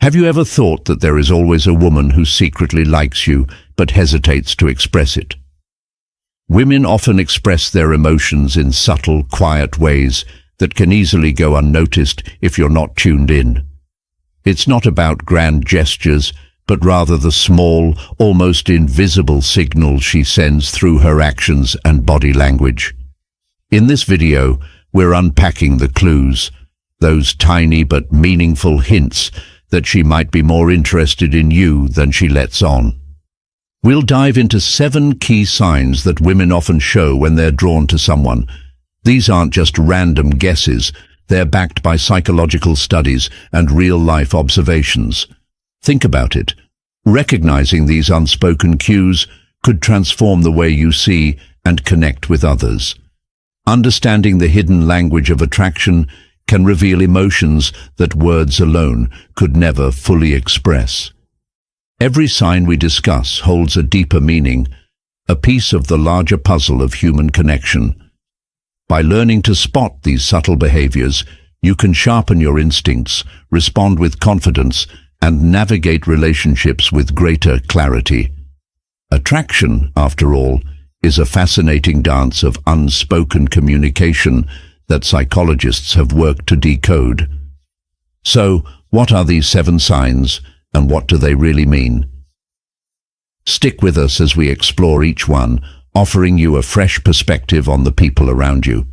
Have you ever thought that there is always a woman who secretly likes you but hesitates to express it? Women often express their emotions in subtle, quiet ways that can easily go unnoticed if you're not tuned in. It's not about grand gestures, but rather the small, almost invisible signals she sends through her actions and body language. In this video, we're unpacking the clues, those tiny but meaningful hints that she might be more interested in you than she lets on. We'll dive into 7 key signs that women often show when they're drawn to someone. These aren't just random guesses, they're backed by psychological studies and real-life observations. Think about it. Recognizing these unspoken cues could transform the way you see and connect with others. Understanding the hidden language of attraction can reveal emotions that words alone could never fully express. Every sign we discuss holds a deeper meaning, a piece of the larger puzzle of human connection. By learning to spot these subtle behaviors, you can sharpen your instincts, respond with confidence, and navigate relationships with greater clarity. Attraction, after all, is a fascinating dance of unspoken communication that psychologists have worked to decode. So, what are these 7 signs, and what do they really mean? Stick with us as we explore each one, offering you a fresh perspective on the people around you.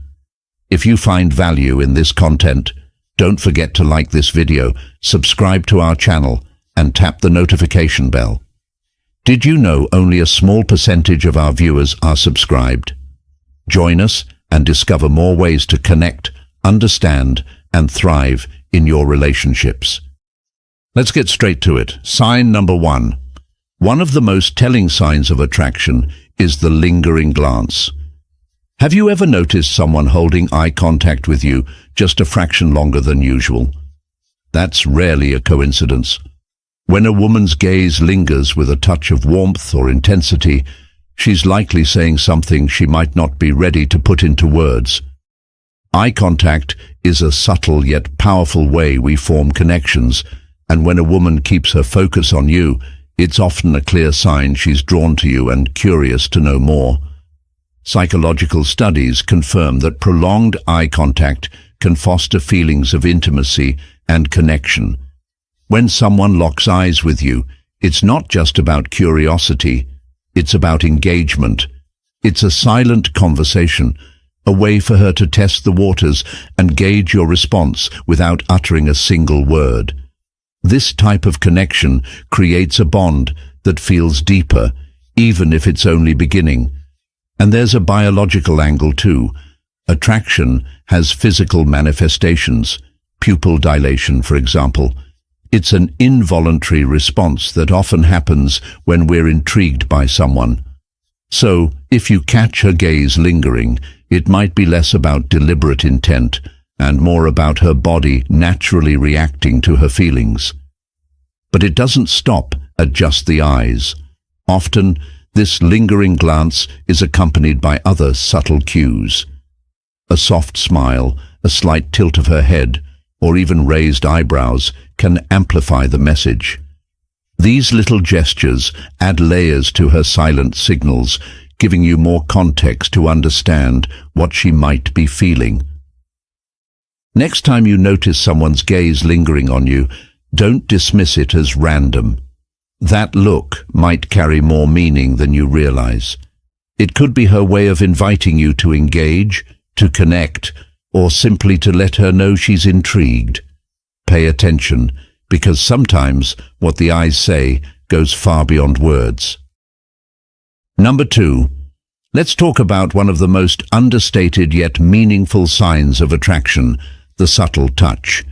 If you find value in this content, don't forget to like this video, subscribe to our channel, and tap the notification bell. Did you know only a small percentage of our viewers are subscribed? Join us and discover more ways to connect, understand, and thrive in your relationships. Let's get straight to it. Sign number 1. One of the most telling signs of attraction is the lingering glance. Have you ever noticed someone holding eye contact with you just a fraction longer than usual? That's rarely a coincidence. When a woman's gaze lingers with a touch of warmth or intensity, she's likely saying something she might not be ready to put into words. Eye contact is a subtle yet powerful way we form connections, and when a woman keeps her focus on you, it's often a clear sign she's drawn to you and curious to know more. Psychological studies confirm that prolonged eye contact can foster feelings of intimacy and connection. When someone locks eyes with you, it's not just about curiosity, it's about engagement. It's a silent conversation, a way for her to test the waters and gauge your response without uttering a single word. This type of connection creates a bond that feels deeper, even if it's only beginning. And there's a biological angle too. Attraction has physical manifestations, pupil dilation, for example. It's an involuntary response that often happens when we're intrigued by someone. So, if you catch her gaze lingering, it might be less about deliberate intent and more about her body naturally reacting to her feelings. But it doesn't stop at just the eyes. Often, this lingering glance is accompanied by other subtle cues. A soft smile, a slight tilt of her head, or even raised eyebrows can amplify the message. These little gestures add layers to her silent signals, giving you more context to understand what she might be feeling. Next time you notice someone's gaze lingering on you, don't dismiss it as random. That look might carry more meaning than you realize. It could be her way of inviting you to engage, to connect, or simply to let her know she's intrigued. Pay attention, because sometimes what the eyes say goes far beyond words. Number 2. Let's talk about one of the most understated yet meaningful signs of attraction, the subtle touch.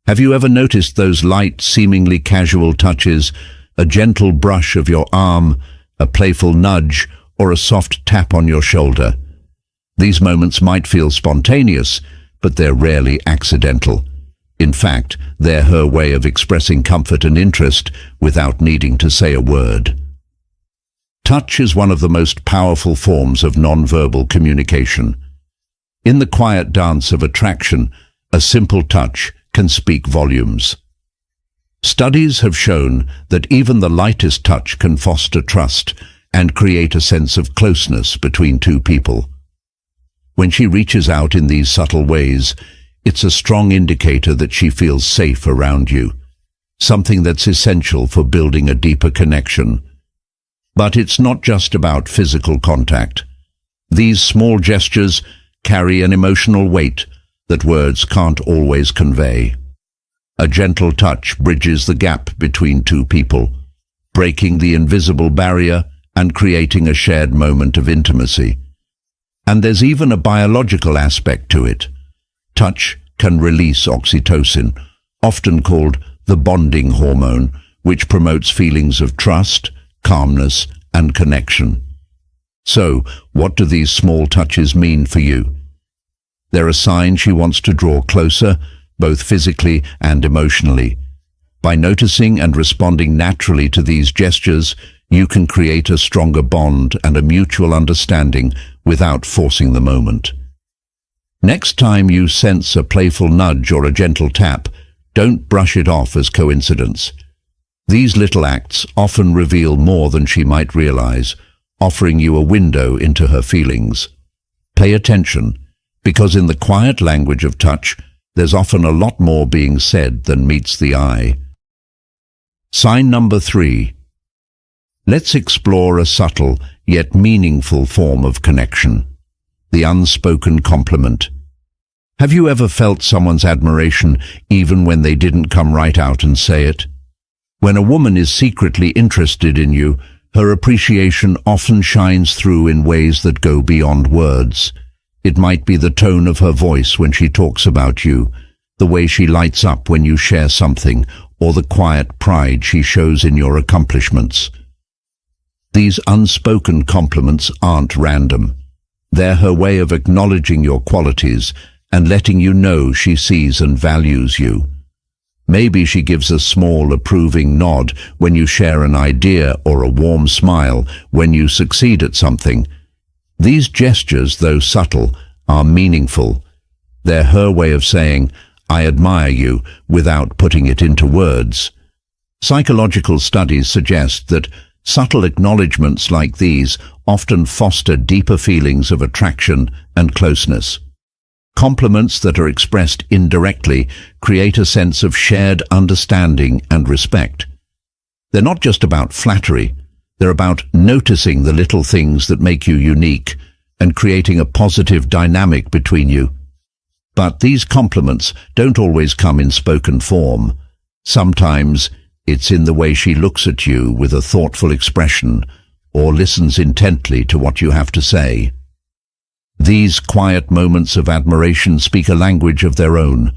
Have you ever noticed those light, seemingly casual touches, a gentle brush of your arm, a playful nudge, or a soft tap on your shoulder? These moments might feel spontaneous, but they're rarely accidental. In fact, they're her way of expressing comfort and interest without needing to say a word. Touch is one of the most powerful forms of nonverbal communication. In the quiet dance of attraction, a simple touch can speak volumes. Studies have shown that even the lightest touch can foster trust and create a sense of closeness between two people. When she reaches out in these subtle ways, it's a strong indicator that she feels safe around you, something that's essential for building a deeper connection. But it's not just about physical contact. These small gestures carry an emotional weight that words can't always convey. A gentle touch bridges the gap between two people, breaking the invisible barrier and creating a shared moment of intimacy. And there's even a biological aspect to it. Touch can release oxytocin, often called the bonding hormone, which promotes feelings of trust, calmness, and connection. So, what do these small touches mean for you? They're a sign she wants to draw closer, both physically and emotionally. By noticing and responding naturally to these gestures, you can create a stronger bond and a mutual understanding without forcing the moment. Next time you sense a playful nudge or a gentle tap, don't brush it off as coincidence. These little acts often reveal more than she might realize, offering you a window into her feelings. Pay attention, because in the quiet language of touch, there's often a lot more being said than meets the eye. Sign number 3. Let's explore a subtle yet meaningful form of connection: the unspoken compliment. Have you ever felt someone's admiration even when they didn't come right out and say it? When a woman is secretly interested in you, her appreciation often shines through in ways that go beyond words. It might be the tone of her voice when she talks about you, the way she lights up when you share something, or the quiet pride she shows in your accomplishments. These unspoken compliments aren't random. They're her way of acknowledging your qualities and letting you know she sees and values you. Maybe she gives a small approving nod when you share an idea, or a warm smile when you succeed at something. These gestures, though subtle, are meaningful. They're her way of saying, "I admire you," without putting it into words. Psychological studies suggest that subtle acknowledgements like these often foster deeper feelings of attraction and closeness. Compliments that are expressed indirectly create a sense of shared understanding and respect. They're not just about flattery. They're about noticing the little things that make you unique and creating a positive dynamic between you. But these compliments don't always come in spoken form. Sometimes it's in the way she looks at you with a thoughtful expression or listens intently to what you have to say. These quiet moments of admiration speak a language of their own,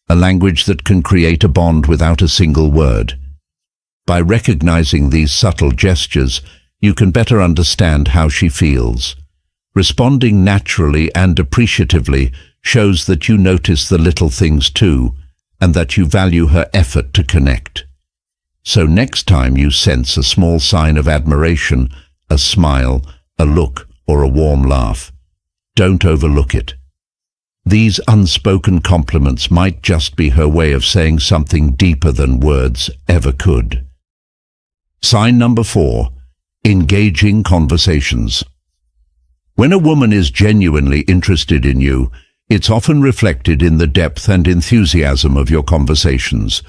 a language that can create a bond without a single word. By recognizing these subtle gestures, you can better understand how she feels. Responding naturally and appreciatively shows that you notice the little things too, and that you value her effort to connect. So next time you sense a small sign of admiration, a smile, a look, or a warm laugh, don't overlook it. These unspoken compliments might just be her way of saying something deeper than words ever could. Sign number 4. Engaging conversations. When a woman is genuinely interested in you, it's often reflected in the depth and enthusiasm of your conversations.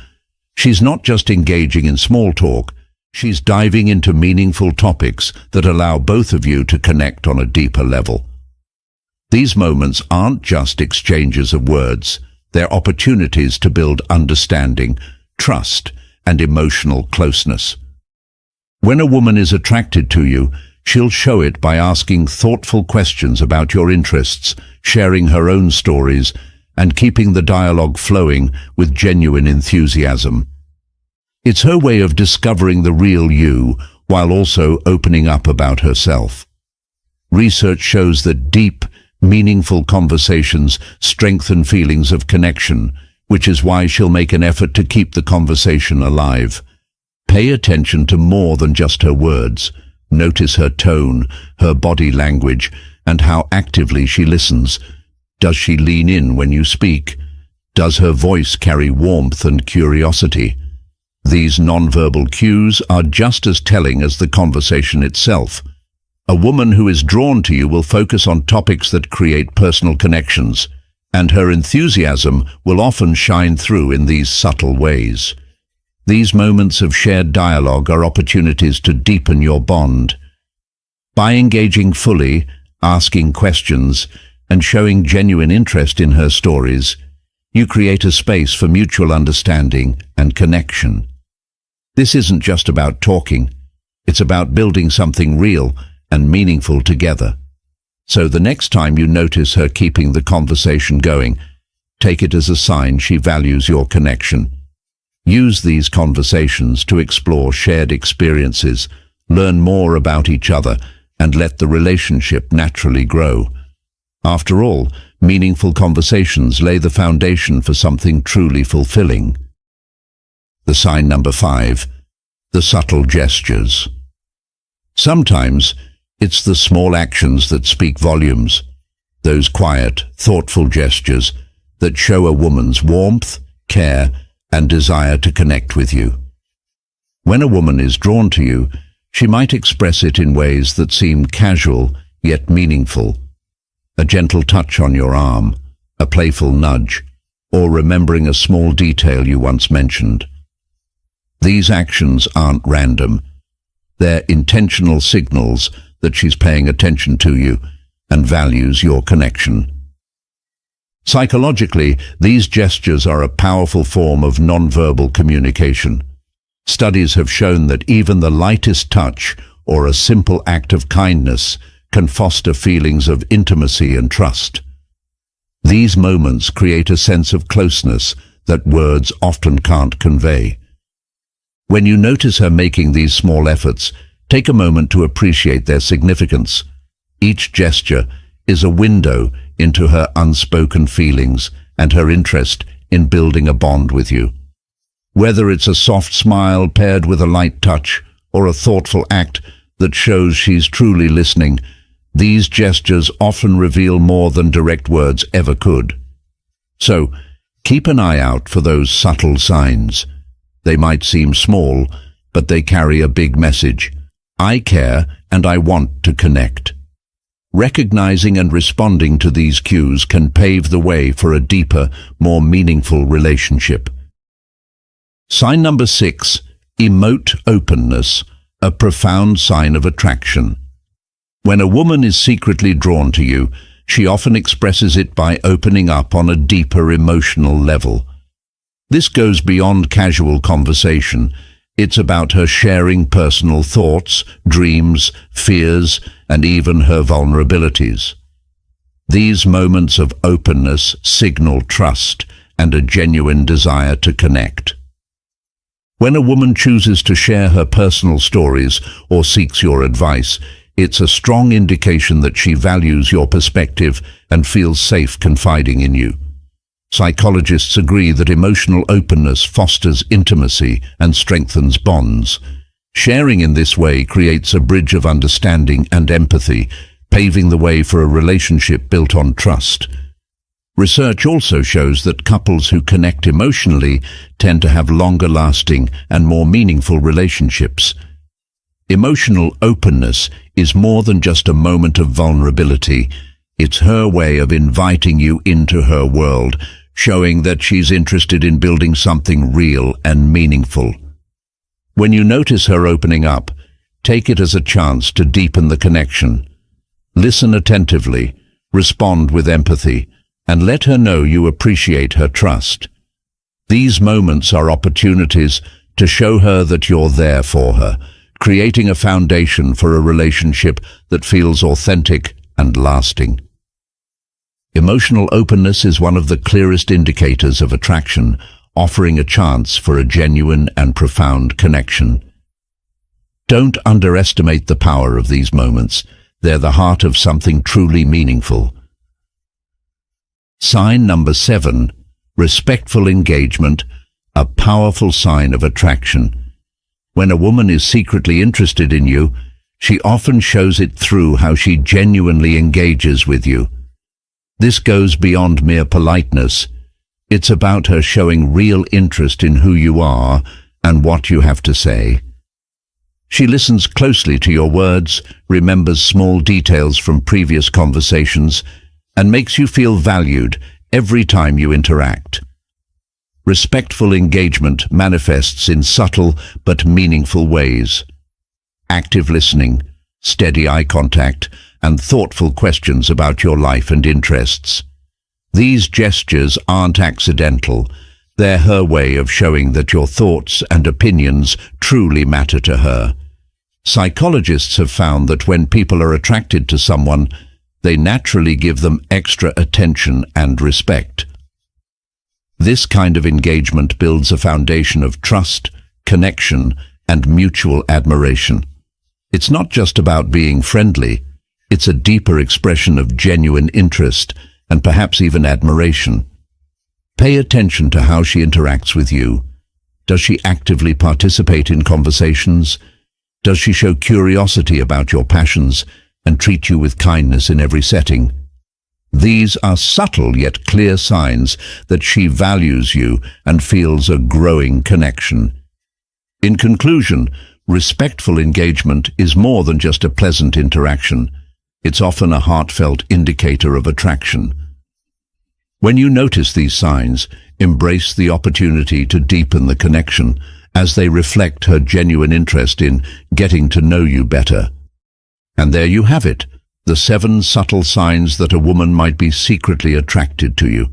She's not just engaging in small talk, she's diving into meaningful topics that allow both of you to connect on a deeper level. These moments aren't just exchanges of words, they're opportunities to build understanding, trust, and emotional closeness. When a woman is attracted to you, she'll show it by asking thoughtful questions about your interests, sharing her own stories, and keeping the dialogue flowing with genuine enthusiasm. It's her way of discovering the real you, while also opening up about herself. Research shows that deep, meaningful conversations strengthen feelings of connection, which is why she'll make an effort to keep the conversation alive. Pay attention to more than just her words. Notice her tone, her body language, and how actively she listens. Does she lean in when you speak? Does her voice carry warmth and curiosity? These nonverbal cues are just as telling as the conversation itself. A woman who is drawn to you will focus on topics that create personal connections, and her enthusiasm will often shine through in these subtle ways. These moments of shared dialogue are opportunities to deepen your bond. By engaging fully, asking questions, and showing genuine interest in her stories, you create a space for mutual understanding and connection. This isn't just about talking, it's about building something real and meaningful together. So the next time you notice her keeping the conversation going, take it as a sign she values your connection. Use these conversations to explore shared experiences, learn more about each other, and let the relationship naturally grow. After all, meaningful conversations lay the foundation for something truly fulfilling. The sign number 5, the subtle gestures. Sometimes, it's the small actions that speak volumes, those quiet, thoughtful gestures that show a woman's warmth, care, and desire to connect with you. When a woman is drawn to you, she might express it in ways that seem casual yet meaningful. A gentle touch on your arm, a playful nudge, or remembering a small detail you once mentioned. These actions aren't random. They're intentional signals that she's paying attention to you and values your connection. Psychologically, these gestures are a powerful form of nonverbal communication. Studies have shown that even the lightest touch or a simple act of kindness can foster feelings of intimacy and trust. These moments create a sense of closeness that words often can't convey. When you notice her making these small efforts, take a moment to appreciate their significance. Each gesture is a window into her unspoken feelings and her interest in building a bond with you. Whether it's a soft smile paired with a light touch or a thoughtful act that shows she's truly listening, these gestures often reveal more than direct words ever could. So, keep an eye out for those subtle signs. They might seem small, but they carry a big message. I care and I want to connect. Recognizing and responding to these cues can pave the way for a deeper, more meaningful relationship. Sign number 6, emote openness, a profound sign of attraction. When a woman is secretly drawn to you, she often expresses it by opening up on a deeper emotional level. This goes beyond casual conversation. It's about her sharing personal thoughts, dreams, fears, and even her vulnerabilities. These moments of openness signal trust and a genuine desire to connect. When a woman chooses to share her personal stories or seeks your advice, it's a strong indication that she values your perspective and feels safe confiding in you. Psychologists agree that emotional openness fosters intimacy and strengthens bonds. Sharing in this way creates a bridge of understanding and empathy, paving the way for a relationship built on trust. Research also shows that couples who connect emotionally tend to have longer-lasting and more meaningful relationships. Emotional openness is more than just a moment of vulnerability. It's her way of inviting you into her world, showing that she's interested in building something real and meaningful. When you notice her opening up, take it as a chance to deepen the connection. Listen attentively, respond with empathy, and let her know you appreciate her trust. These moments are opportunities to show her that you're there for her, creating a foundation for a relationship that feels authentic and lasting. Emotional openness is one of the clearest indicators of attraction, offering a chance for a genuine and profound connection. Don't underestimate the power of these moments. They're the heart of something truly meaningful. Sign number 7, respectful engagement, a powerful sign of attraction. When a woman is secretly interested in you, she often shows it through how she genuinely engages with you. This goes beyond mere politeness. It's about her showing real interest in who you are and what you have to say. She listens closely to your words, remembers small details from previous conversations, and makes you feel valued every time you interact. Respectful engagement manifests in subtle but meaningful ways. Active listening, steady eye contact, and thoughtful questions about your life and interests. These gestures aren't accidental. They're her way of showing that your thoughts and opinions truly matter to her. Psychologists have found that when people are attracted to someone, they naturally give them extra attention and respect. This kind of engagement builds a foundation of trust, connection, and mutual admiration. It's not just about being friendly, it's a deeper expression of genuine interest and perhaps even admiration. Pay attention to how she interacts with you. Does she actively participate in conversations? Does she show curiosity about your passions and treat you with kindness in every setting? These are subtle yet clear signs that she values you and feels a growing connection. In conclusion, respectful engagement is more than just a pleasant interaction. It's often a heartfelt indicator of attraction. When you notice these signs, embrace the opportunity to deepen the connection as they reflect her genuine interest in getting to know you better. And there you have it, the 7 subtle signs that a woman might be secretly attracted to you.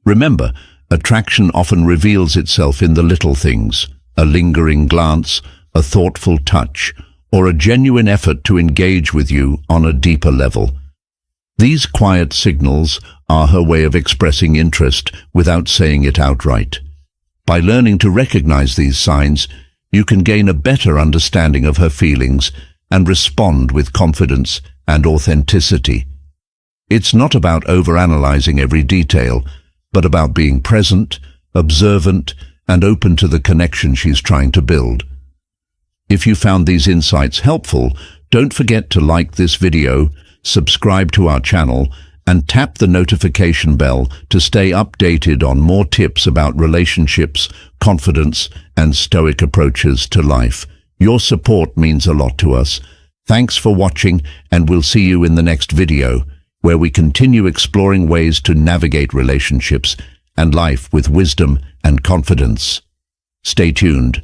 Remember, attraction often reveals itself in the little things, a lingering glance, a thoughtful touch, or a genuine effort to engage with you on a deeper level. These quiet signals are her way of expressing interest without saying it outright. By learning to recognize these signs, you can gain a better understanding of her feelings and respond with confidence and authenticity. It's not about overanalyzing every detail, but about being present, observant, and open to the connection she's trying to build. If you found these insights helpful, don't forget to like this video, subscribe to our channel, and tap the notification bell to stay updated on more tips about relationships, confidence, and Stoic approaches to life. Your support means a lot to us. Thanks for watching, and we'll see you in the next video, where we continue exploring ways to navigate relationships and life with wisdom and confidence. Stay tuned.